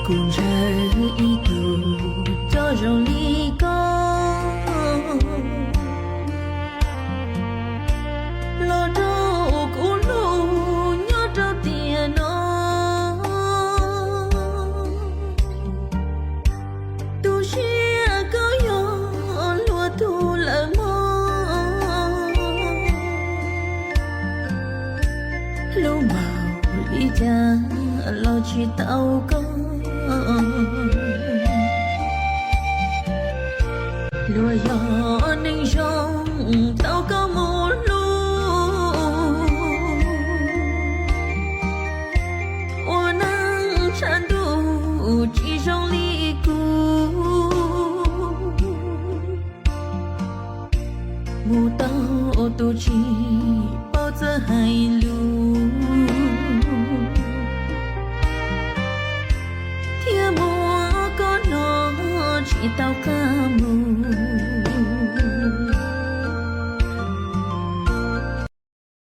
cùng trời ý tu cho rong ly có lo đâu cũng lu nhớ đâu tiền nó tu chia có yo lúa tu lỡ mơ lu màu lý cha lo chỉ tao có lúa gió ninh rong tao có một lu ô nắng chan đủ chỉ rong ly cu mù tao tu chỉ bao giờ hay lu thiên mùa có nó chỉ tao ca mù